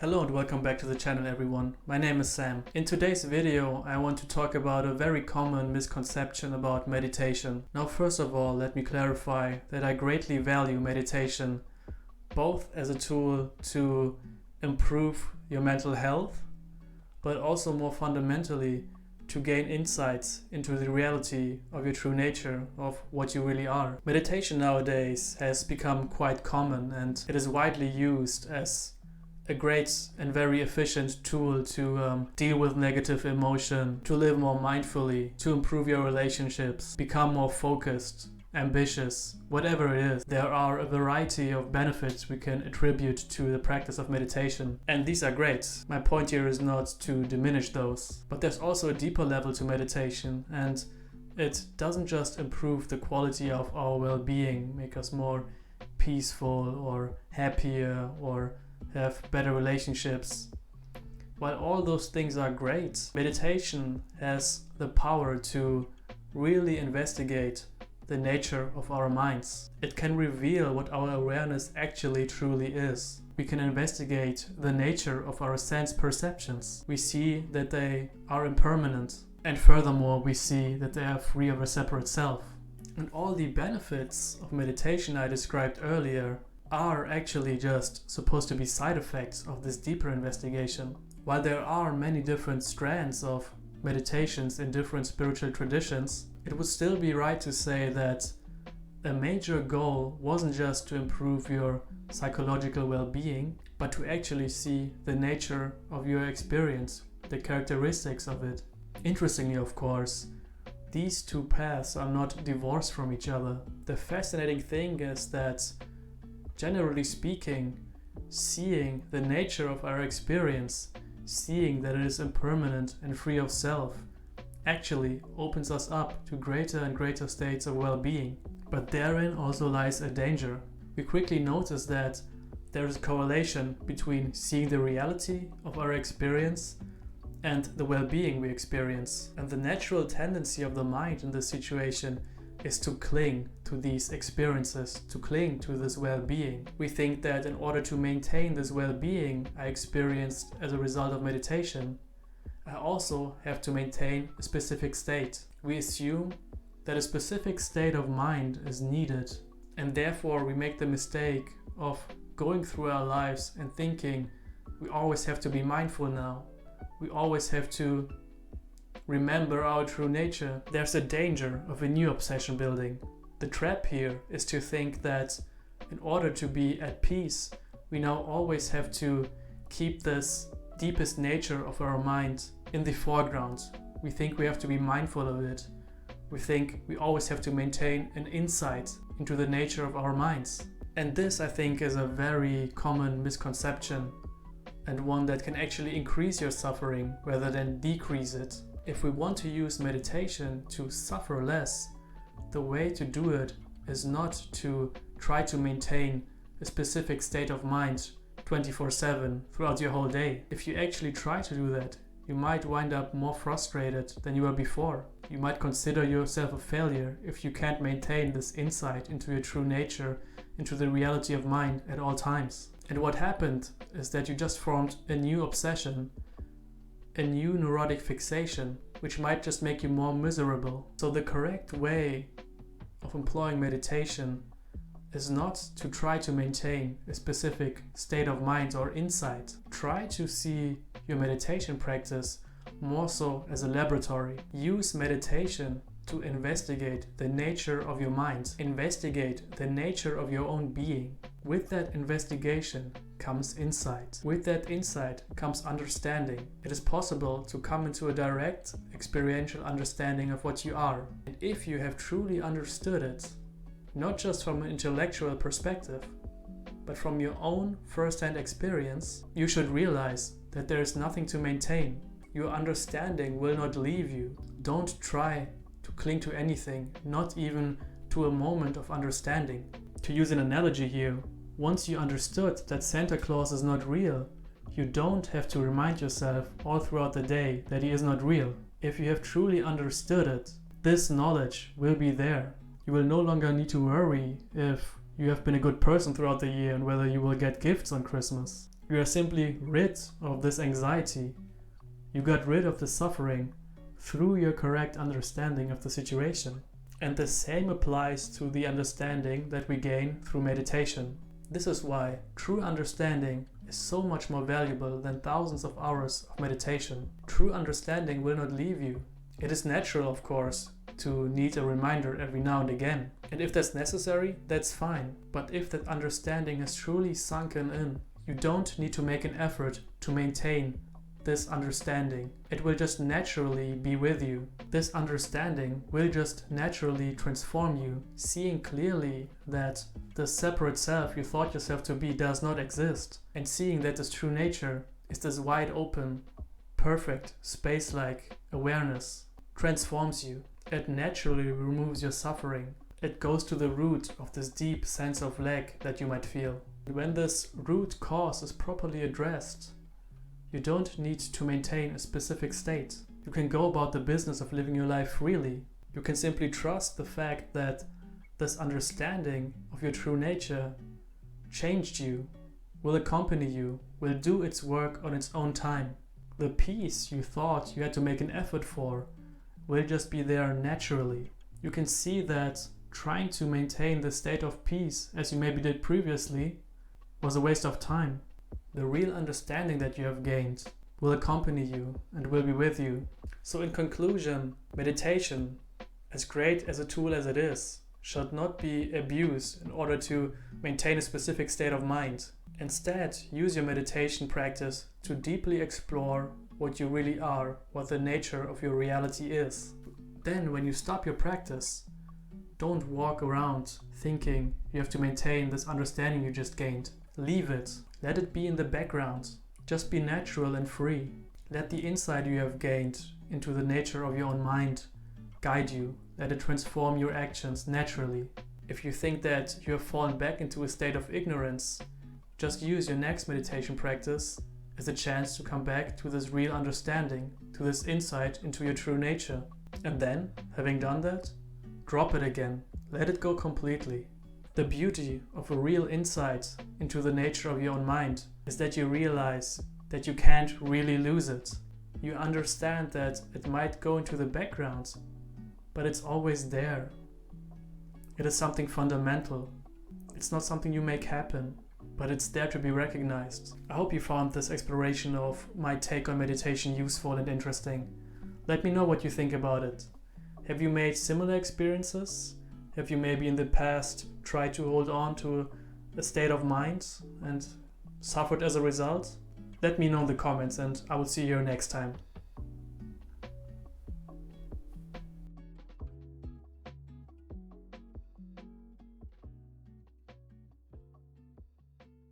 Hello and welcome back to the channel everyone. My name is Sam. In today's video I want to talk about a very common misconception about meditation. Now first of all, let me clarify that I greatly value meditation both as a tool to improve your mental health, but also more fundamentally to gain insights into the reality of your true nature, of what you really are. Meditation nowadays has become quite common and it is widely used as a great and very efficient tool to deal with negative emotion, to live more mindfully, to improve your relationships, become more focused, ambitious, whatever it is. There are a variety of benefits we can attribute to the practice of meditation, and these are great. My point here is not to diminish those, but there's also a deeper level to meditation, and it doesn't just improve the quality of our well-being, make us more peaceful or happier or have better relationships. While all those things are great, meditation has the power to really investigate the nature of our minds. It can reveal what our awareness actually truly is. We can investigate the nature of our sense perceptions. We see that they are impermanent, and furthermore we see that they are free of a separate self. And all the benefits of meditation I described earlier are actually just supposed to be side effects of this deeper investigation. While there are many different strands of meditations in different spiritual traditions, it would still be right to say that a major goal wasn't just to improve your psychological well-being, but to actually see the nature of your experience, the characteristics of it. Interestingly, of course, these two paths are not divorced from each other. The fascinating thing is that, generally speaking, seeing the nature of our experience, seeing that it is impermanent and free of self, actually opens us up to greater and greater states of well-being. But therein also lies a danger. We quickly notice that there is a correlation between seeing the reality of our experience and the well-being we experience. And the natural tendency of the mind in this situation is to cling to these experiences, to cling to this well-being. We think that in order to maintain this well-being I experienced as a result of meditation, I also have to maintain a specific state. We assume that a specific state of mind is needed, and therefore we make the mistake of going through our lives and thinking we always have to be mindful now. We always have to remember our true nature. There's a danger of a new obsession building. The trap here is to think that in order to be at peace, we now always have to keep this deepest nature of our mind in the foreground. We think we have to be mindful of it. We think we always have to maintain an insight into the nature of our minds. And this, I think, is a very common misconception, and one that can actually increase your suffering rather than decrease it. If we want to use meditation to suffer less, the way to do it is not to try to maintain a specific state of mind 24/7 throughout your whole day. If you actually try to do that, you might wind up more frustrated than you were before. You might consider yourself a failure if you can't maintain this insight into your true nature, into the reality of mind at all times. And what happened is that you just formed a new obsession, a new neurotic fixation, which might just make you more miserable. So the correct way of employing meditation is not to try to maintain a specific state of mind or insight. Try to see your meditation practice more so as a laboratory. Use meditation to investigate the nature of your mind, investigate the nature of your own being. With that investigation comes insight. With that insight comes understanding. It is possible to come into a direct experiential understanding of what you are. And if you have truly understood it, not just from an intellectual perspective, but from your own first-hand experience, you should realize that there is nothing to maintain. Your understanding will not leave you. Don't try to cling to anything, not even to a moment of understanding. To use an analogy here, once you understood that Santa Claus is not real, you don't have to remind yourself all throughout the day that he is not real. If you have truly understood it, this knowledge will be there. You will no longer need to worry if you have been a good person throughout the year and whether you will get gifts on Christmas. You are simply rid of this anxiety. You got rid of the suffering through your correct understanding of the situation. And the same applies to the understanding that we gain through meditation. This is why true understanding is so much more valuable than thousands of hours of meditation. True understanding will not leave you. It is natural, of course, to need a reminder every now and again. And if that's necessary, that's fine. But if that understanding has truly sunken in, you don't need to make an effort to maintain this understanding. It will just naturally be with you. This understanding will just naturally transform you, seeing clearly that the separate self you thought yourself to be does not exist, and seeing that this true nature is this wide open, perfect, space-like awareness transforms you. It naturally removes your suffering. It goes to the root of this deep sense of lack that you might feel. When this root cause is properly addressed, you don't need to maintain a specific state. You can go about the business of living your life freely. You can simply trust the fact that this understanding of your true nature changed you, will accompany you, will do its work on its own time. The peace you thought you had to make an effort for will just be there naturally. You can see that trying to maintain the state of peace as you maybe did previously was a waste of time. The real understanding that you have gained will accompany you and will be with you. So in conclusion, meditation, as great as a tool as it is, should not be abused in order to maintain a specific state of mind. Instead, use your meditation practice to deeply explore what you really are, what the nature of your reality is. Then when you stop your practice, don't walk around thinking you have to maintain this understanding you just gained. Leave it. Let it be in the background. Just be natural and free. Let the insight you have gained into the nature of your own mind guide you. Let it transform your actions naturally. If you think that you have fallen back into a state of ignorance, just use your next meditation practice as a chance to come back to this real understanding, to this insight into your true nature. And then, having done that, drop it again. Let it go completely. The beauty of a real insight into the nature of your own mind is that you realize that you can't really lose it. You understand that it might go into the background, but it's always there. It is something fundamental. It's not something you make happen, but it's there to be recognized. I hope you found this exploration of my take on meditation useful and interesting. Let me know what you think about it. Have you made similar experiences? Have you maybe in the past tried to hold on to a state of mind and suffered as a result? Let me know in the comments and I will see you here next time.